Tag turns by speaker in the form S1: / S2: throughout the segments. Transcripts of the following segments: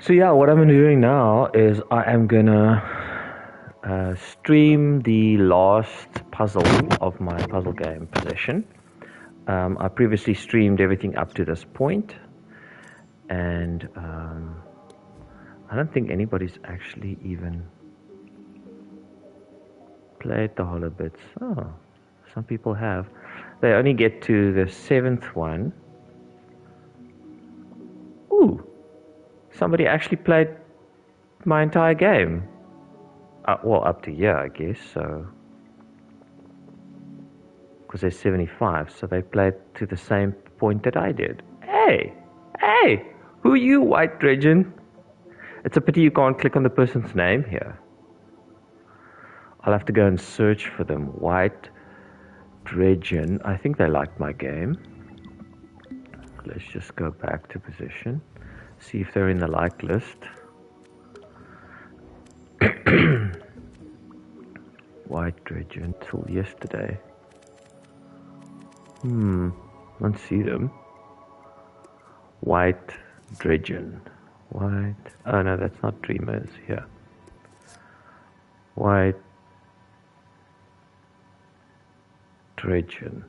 S1: So yeah, what I'm doing now is I am gonna stream the last puzzle of my puzzle game Possession. I previously streamed everything up to this point, and I don't think anybody's actually even played the Holobits. Oh, some people have. They only get to the 7th one. Ooh, somebody actually played my entire game. Well, up to here, I guess, so. Because they're 75, so they played to the same point that I did. Hey! Who are you, White Dredgen? It's a pity you can't click on the person's name here. I'll have to go and search for them. White Dredgen. I think they liked my game. Let's just go back to Possession. See if they're in the like list. White Dredgen till yesterday. Don't see them. White Dredgen. White. Oh no, that's not Dreamers. Here. White Dredgen.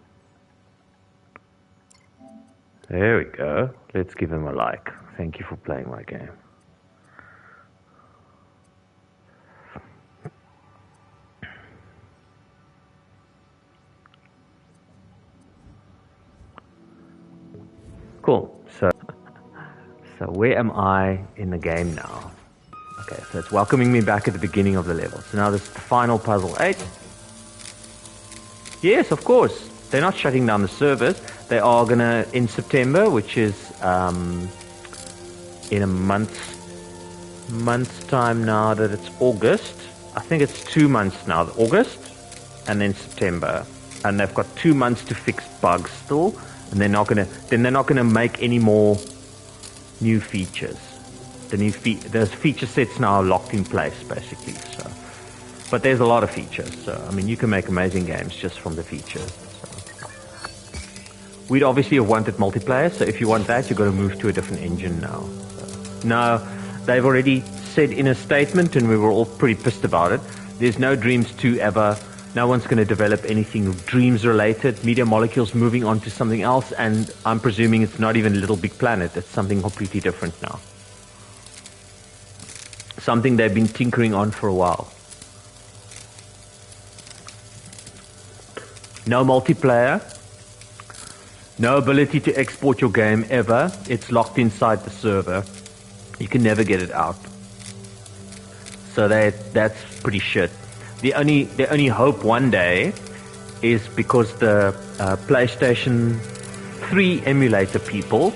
S1: There we go. Let's give him a like. Thank you for playing my game. Cool. So where am I in the game now? Okay, so it's welcoming me back at the beginning of the level. So now this is the final puzzle. 8. Yes, of course. They're not shutting down the servers. They are gonna in September, which is in a month's time now that it's August. I think it's 2 months now, August and then September. And they've got 2 months to fix bugs still. And they're not gonna make any more new features. The feature sets now are locked in place basically. So, but there's a lot of features. So I mean, you can make amazing games just from the features. So. We'd obviously have wanted multiplayer. So if you want that, you've got to move to a different engine now. So, no, they've already said in a statement, and we were all pretty pissed about it. There's no Dreams 2 ever. No one's going to develop anything Dreams related. Media Molecule's moving on to something else, and I'm presuming it's not even Little Big Planet. It's something completely different now. Something they've been tinkering on for a while. No multiplayer. No ability to export your game ever. It's locked inside the server. You can never get it out. So that's pretty shit. The only hope one day is because the PlayStation 3 emulator people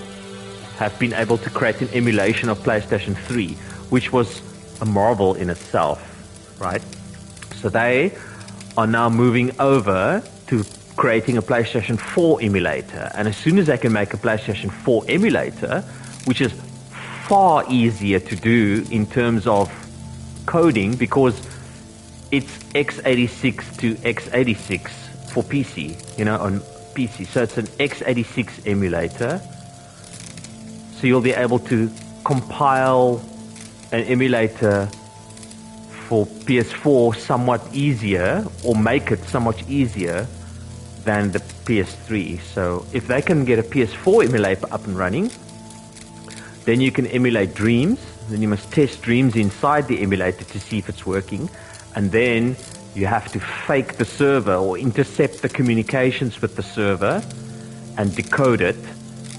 S1: have been able to create an emulation of PlayStation 3, which was a marvel in itself, right? So they are now moving over to creating a PlayStation 4 emulator. And as soon as they can make a PlayStation 4 emulator, which is far easier to do in terms of coding, because it's x86 to x86 for PC, on PC. So it's an x86 emulator. So you'll be able to compile an emulator for PS4 somewhat easier, or make it somewhat easier than the PS3. So if they can get a PS4 emulator up and running, then you can emulate Dreams. Then you must test Dreams inside the emulator to see if it's working. And then you have to fake the server or intercept the communications with the server and decode it.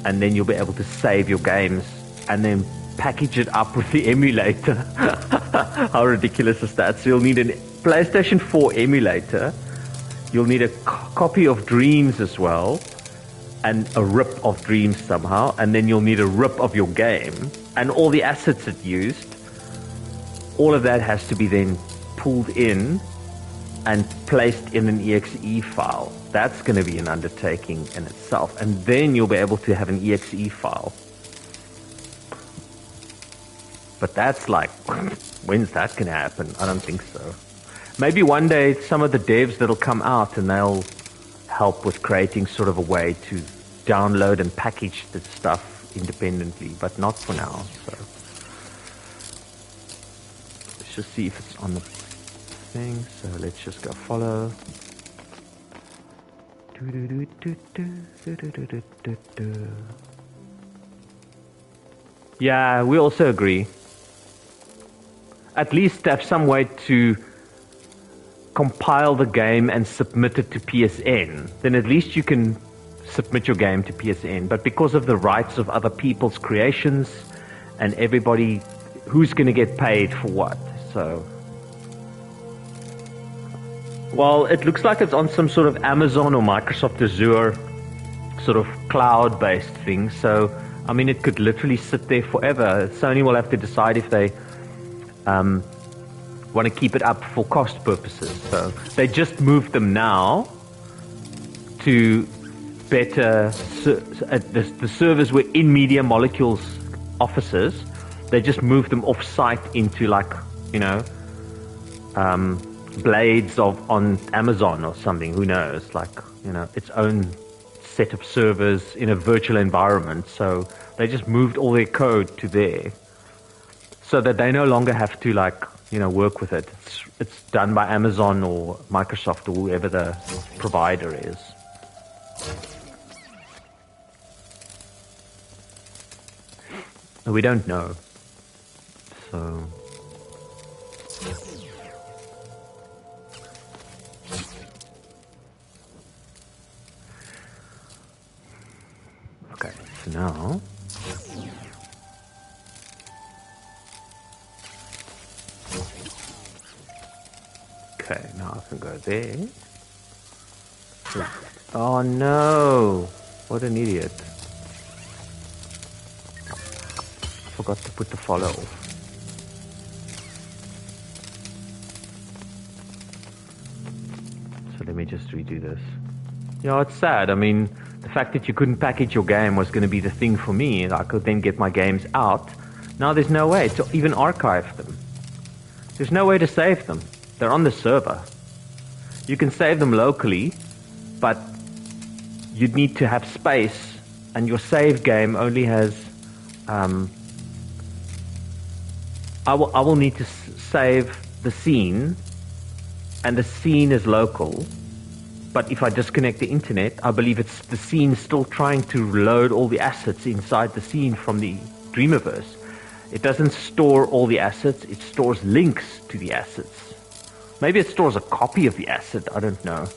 S1: And then you'll be able to save your games and then package it up with the emulator. How ridiculous is that? So you'll need a PlayStation 4 emulator. You'll need a copy of Dreams as well, and a rip of Dreams somehow. And then you'll need a rip of your game and all the assets it used. All of that has to be then pulled in and placed in an exe file. That's going to be an undertaking in itself. And then you'll be able to have an exe file. But that's like, when's that going to happen? I don't think so. Maybe one day some of the devs that'll come out and they'll help with creating sort of a way to download and package the stuff independently, but not for now. So just see if it's on the thing. So let's just go follow. Yeah, we also agree. At least have some way to compile the game and submit it to PSN. Then at least you can submit your game to PSN. But because of the rights of other people's creations and everybody, who's going to get paid for what? So, well, it looks like it's on some sort of Amazon or Microsoft Azure sort of cloud-based thing. So, I mean, it could literally sit there forever. Sony will have to decide if they want to keep it up for cost purposes. So they just moved them now to better the servers were in Media Molecules offices. They just moved them off site into, like, you know, Blades on Amazon or something. Who knows? Like, you know, its own set of servers in a virtual environment. So they just moved all their code to there, so that they no longer have to, like, you know, work with it. It's done by Amazon or Microsoft or whoever the provider is. We don't know. So okay, so now now I can go there. Oh no! What an idiot. Forgot to put the follow off. So let me just redo this. Yeah, it's sad. I mean, the fact that you couldn't package your game was going to be the thing for me. I could then get my games out. Now there's no way to even archive them. There's no way to save them. They're on the server. You can save them locally, but you'd need to have space, and your save game only has... I will need to save the scene, and the scene is local. But if I disconnect the internet, I believe it's the scene still trying to load all the assets inside the scene from the Dreamiverse. It doesn't store all the assets, it stores links to the assets. Maybe it stores a copy of the asset, I don't know.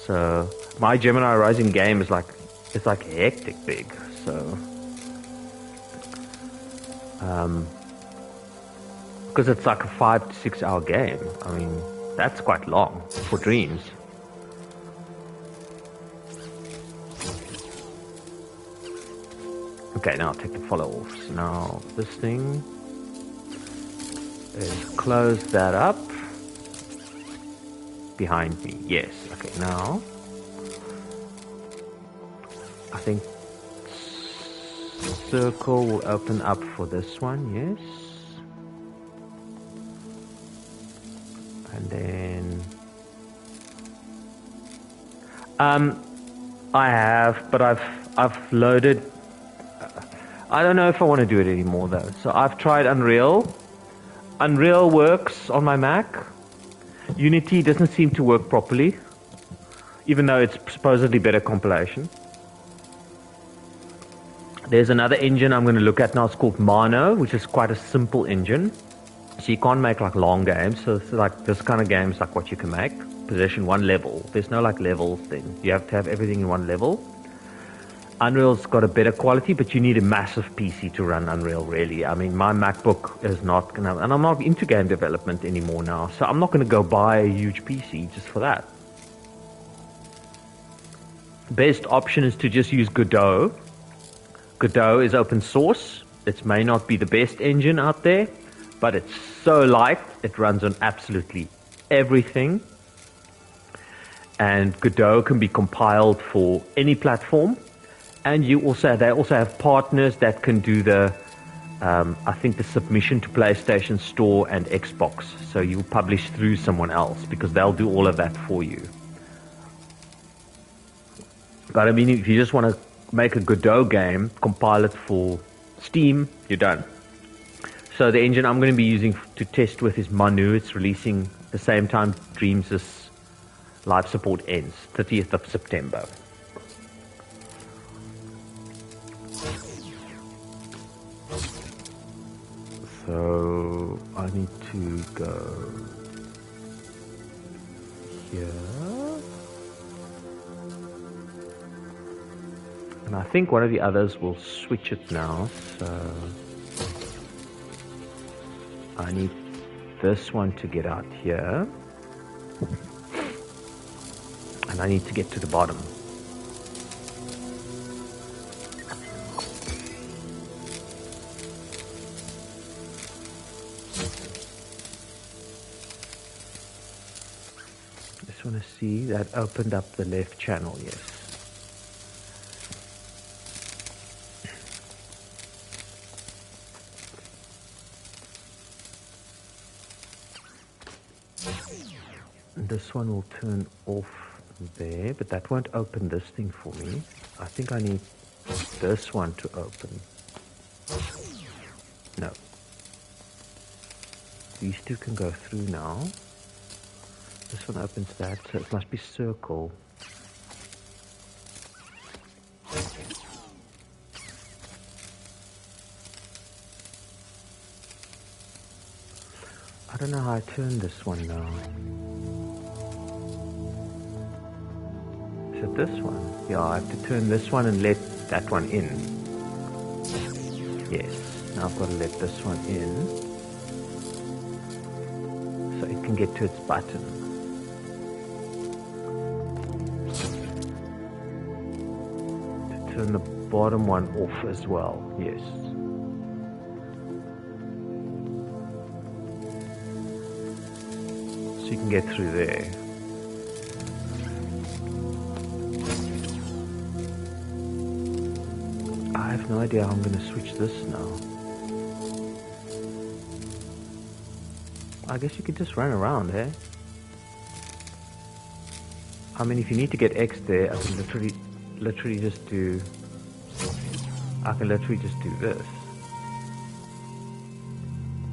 S1: So my Gemini Rising game is like, it's like hectic big. So because it's like a 5 to 6 hour game. I mean, that's quite long for Dreams. Okay, now I'll take the follow off. So now this thing is close that up behind me. Yes. Okay, now I think circle will open up for this one. Yes. And then I have, but I've loaded. I don't know if I want to do it anymore though. So I've tried Unreal. Unreal works on my Mac. Unity doesn't seem to work properly, even though it's supposedly better compilation. There's another engine I'm going to look at now. It's called Mono, which is quite a simple engine. So you can't make like long games. So it's like this kind of games, like what you can make. Possession one level. There's no like levels thing. You have to have everything in one level. Unreal's got a better quality, but you need a massive PC to run Unreal, really. I mean, my MacBook is not going to... And I'm not into game development anymore now, so I'm not going to go buy a huge PC just for that. Best option is to just use Godot. Godot is open source. It may not be the best engine out there, but it's so light, it runs on absolutely everything. And Godot can be compiled for any platform. And they also have partners that can do the, I think, the submission to PlayStation Store and Xbox. So you publish through someone else because they'll do all of that for you. But I mean, if you just want to make a Godot game, compile it for Steam, you're done. So the engine I'm going to be using to test with is Manu. It's releasing at the same time Dreams' live support ends, 30th of September. So I need to go here. And I think one of the others will switch it now, so I need this one to get out here. And I need to get to the bottom. Just want to see that opened up the left channel, yes. This one will turn off there, but that won't open this thing for me. I think I need this one to open. No. These two can go through now. This one opens that, so it must be circle. I don't know how I turn this one now. Is it this one? Yeah, I have to turn this one and let that one in. Yes, now I've got to let this one in so it can get to its button. To turn the bottom one off as well, yes. So you can get through there. I have no idea how I'm going to switch this now. I guess you could just run around, eh? I mean, if you need to get X there, I can literally just do... I can literally just do this.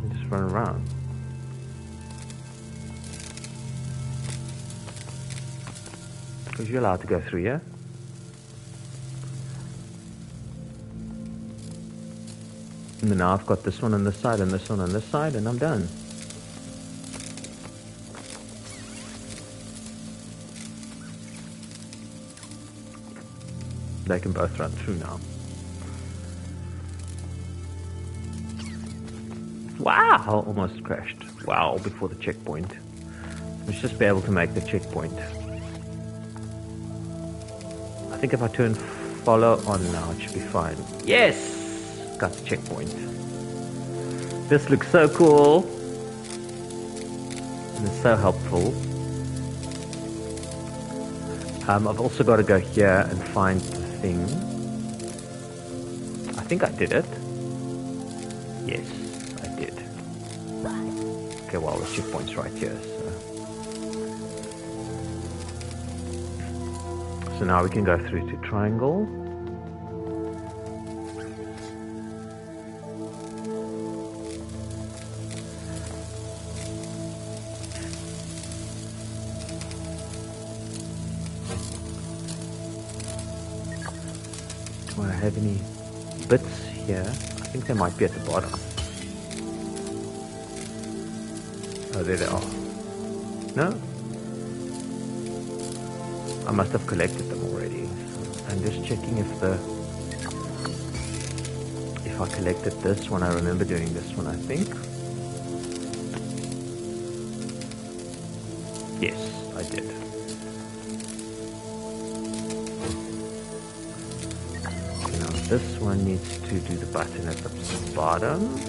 S1: And just run around. Because you're allowed to go through, yeah? And then now I've got this one on this side and this one on this side, and I'm done. They can both run through now. Wow! Almost crashed. Wow, before the checkpoint. Let's just be able to make the checkpoint. I think if I turn follow on now, it should be fine. Yes! Got the checkpoint. This looks so cool. And it's so helpful. I've also got to go here and find the thing. I think I did it. Yes, I did. Okay, well, the checkpoint's right here. So now we can go through to triangle. Do I have any bits here? I think they might be at the bottom. Oh, there they are. No? I must have collected them already. So I'm just checking if I collected this one. I remember doing this one, I think. Yes, I did. Okay, now this one needs to do the button at the bottom.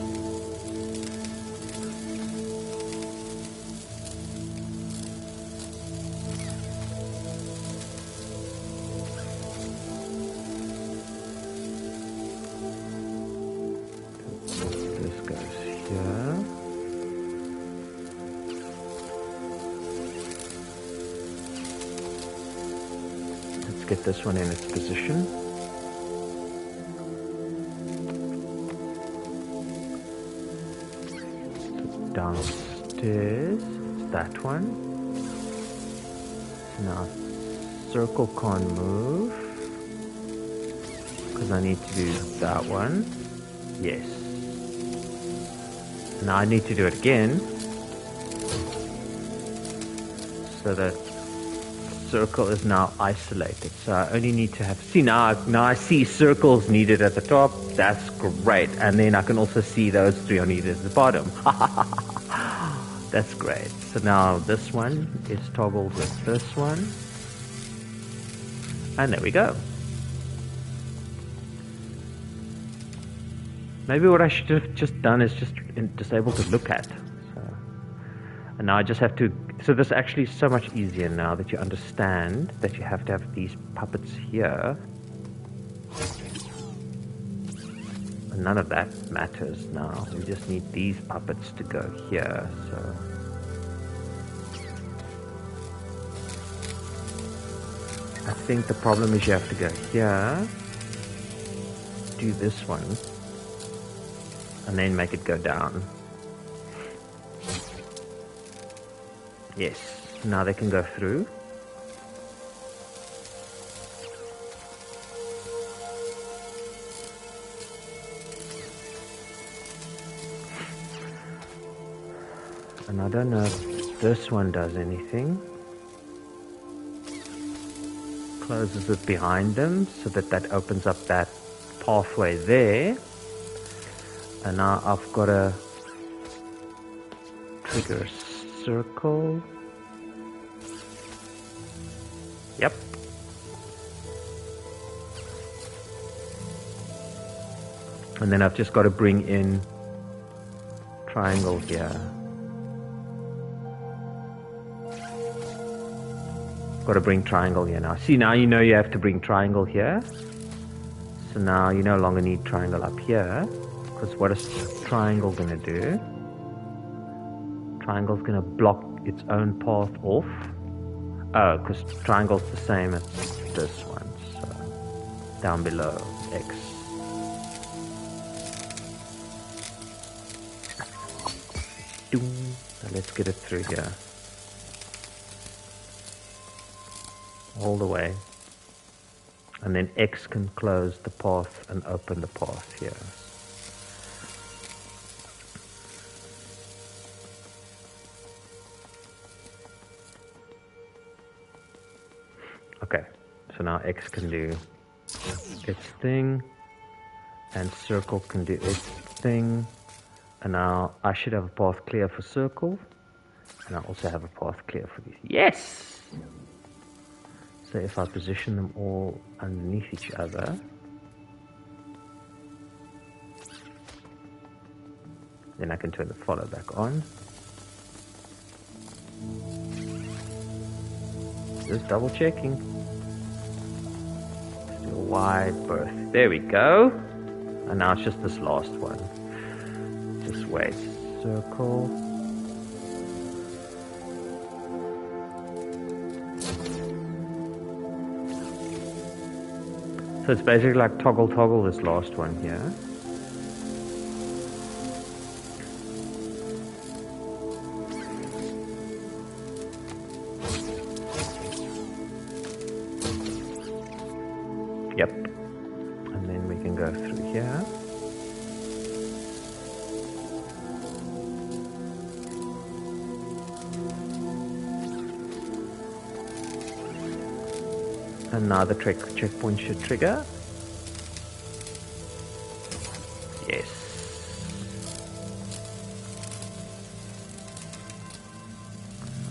S1: Get this one in its position. downstairs. It's that one. So now circle can't move because I need to do that one. Yes. Now I need to do it again so that circle is now isolated. So I only need to have, see now I see circles needed at the top. That's great. And then I can also see those three are needed at the bottom. That's great. So now this one is toggled with this one. And there we go. Maybe what I should have just done is just disable to look at. So, and now I just have to, so this actually is so much easier now that you understand that you have to have these puppets here. And none of that matters now. We just need these puppets to go here. So I think the problem is you have to go here, do this one, and then make it go down. Yes, now they can go through. And I don't know if this one does anything. Closes it behind them so that that opens up that pathway there. And now I've got to trigger a circle. Yep. And then I've just got to bring in triangle here. Got to bring triangle here now. See, now you know you have to bring triangle here. So now you no longer need triangle up here. Because what is triangle going to do? Triangle's going to block its own path off. Oh, because triangle's the same as this one. So down below, X. So let's get it through here. All the way. And then X can close the path and open the path here. Okay, so now X can do its thing, and circle can do its thing, and now I should have a path clear for circle, and I also have a path clear for these. Yes! So if I position them all underneath each other, then I can turn the follow back on. Just double checking. Still wide berth. There we go. And now it's just this last one. Just wait. Circle. So it's basically like toggle this last one here. Yep. And then we can go through here. And now the checkpoint should trigger. Yes.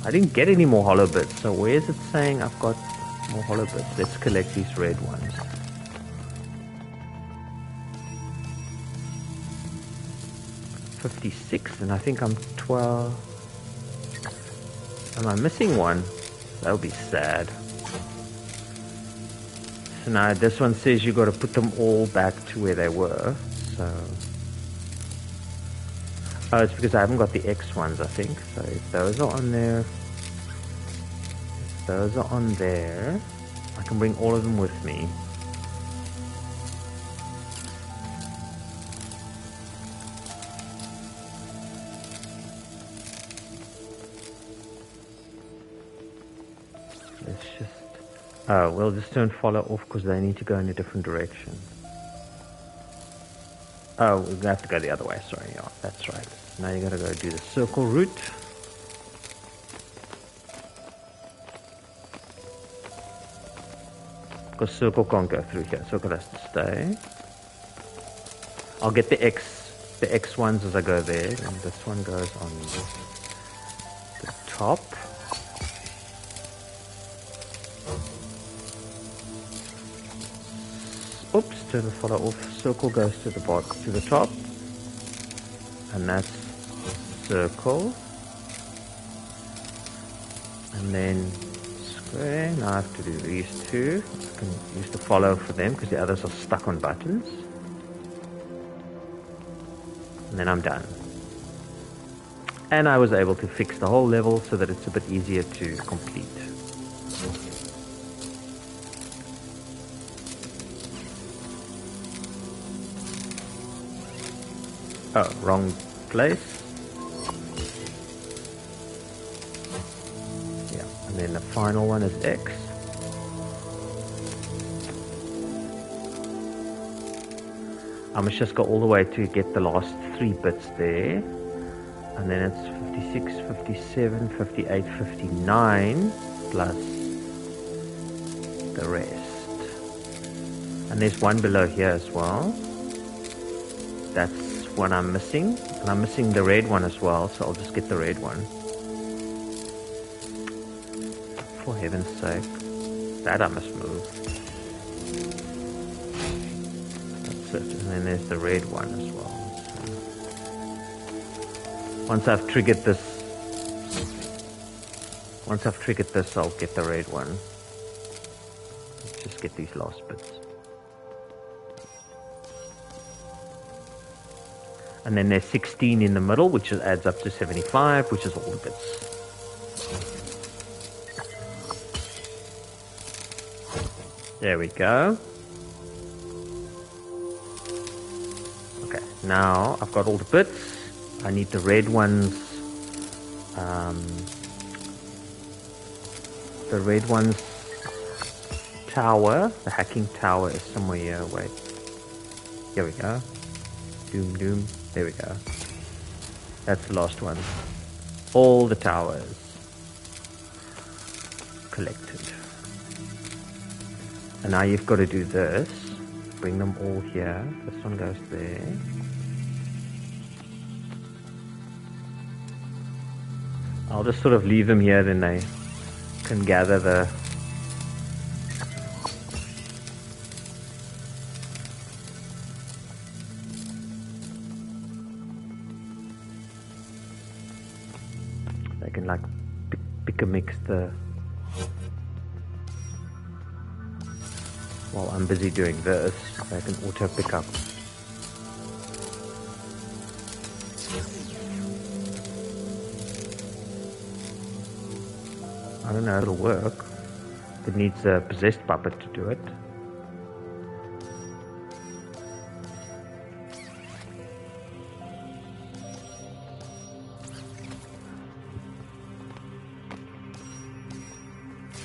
S1: I didn't get any more Holobits, so where is it saying I've got more Holobits? Let's collect these red ones. $56, and I think I'm 12. Am I missing one? That'll be sad. So now this one says you've got to put them all back to where they were. So, oh, it's because I haven't got the X ones, I think. So if those are on there, if those are on there, I can bring all of them with me. Oh, we'll just turn follow off because they need to go in a different direction. Oh, we're gonna have to go the other way. Sorry, yeah, that's right. Now you gotta go do the circle route. Because circle can't go through here. Circle has to stay. I'll get the X ones as I go there, and this one goes on the top. Oops, turn the follow off. Circle goes to the bottom, to the top, and that's circle. And then square. Now I have to do these two. I can use the follow for them because the others are stuck on buttons. And then I'm done. And I was able to fix the whole level so that it's a bit easier to complete. Oh, wrong place. Yeah, and then the final one is X. I must just go all the way to get the last 3 bits there. And then it's 56, 57, 58, 59 plus the rest. And there's one below here as well. That's one I'm missing, and I'm missing the red one as well, so I'll just get the red one. For heaven's sake, that I must move. That's it, and then there's the red one as well. So once I've triggered this, I'll get the red one. Let's just get these last bits. And then there's 16 in the middle, which adds up to 75, which is all the bits. There we go. Okay, now I've got all the bits. I need the red ones. The red ones tower, the hacking tower is somewhere here. Wait. Here we go. Doom, doom. There we go. That's the last one. All the towers collected. And now you've got to do this. Bring them all here. This one goes there. I'll just sort of leave them here, then they can gather the... They can like pick and mix the... While I'm busy doing this, they can auto pick up. I don't know if it'll work. It needs a possessed puppet to do it.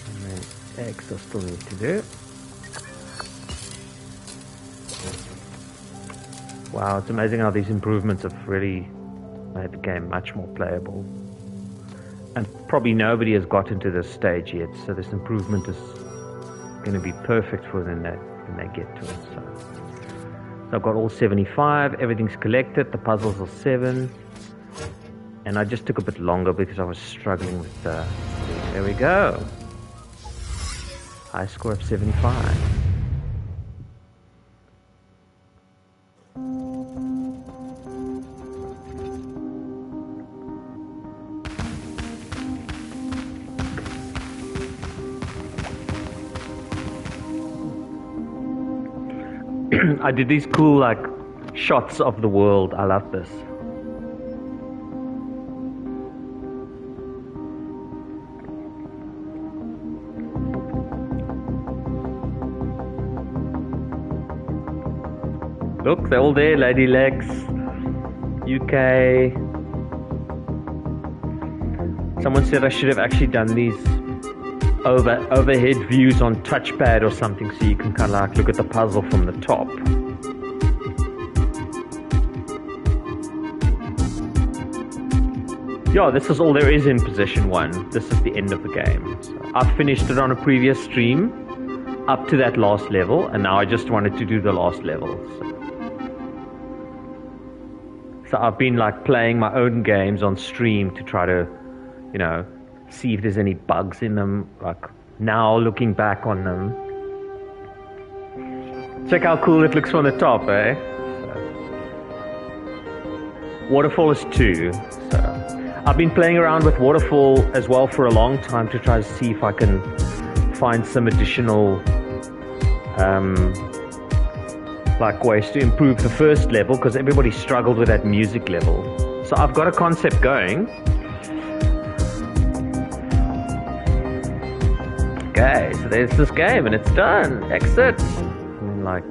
S1: And then X I still need to do. Wow, it's amazing how these improvements have really made the game much more playable. And probably nobody has gotten to this stage yet, so this improvement is going to be perfect for them when they get to it. So I've got all 75, everything's collected, the puzzles are 7. And I just took a bit longer because I was struggling with the... There we go. High score of 75. I did these cool like shots of the world. I love this. Look, they're all there. Lady Legs, UK. Someone said I should have actually done these overhead views on touchpad or something, so you can kind of like look at the puzzle from the top. Yeah, this is all there is in Position 1. This is the end of the game. So I've finished it on a previous stream up to that last level, and now I just wanted to do the last level. So I've been like playing my own games on stream to try to, you know, see if there's any bugs in them, like now looking back on them. Check how cool it looks from the top, eh? So, Waterfall is 2. So I've been playing around with Waterfall as well for a long time to try to see if I can find some additional like ways to improve the first level, because everybody struggled with that music level. So I've got a concept going. Okay, so there's this game and it's done. Exit. And like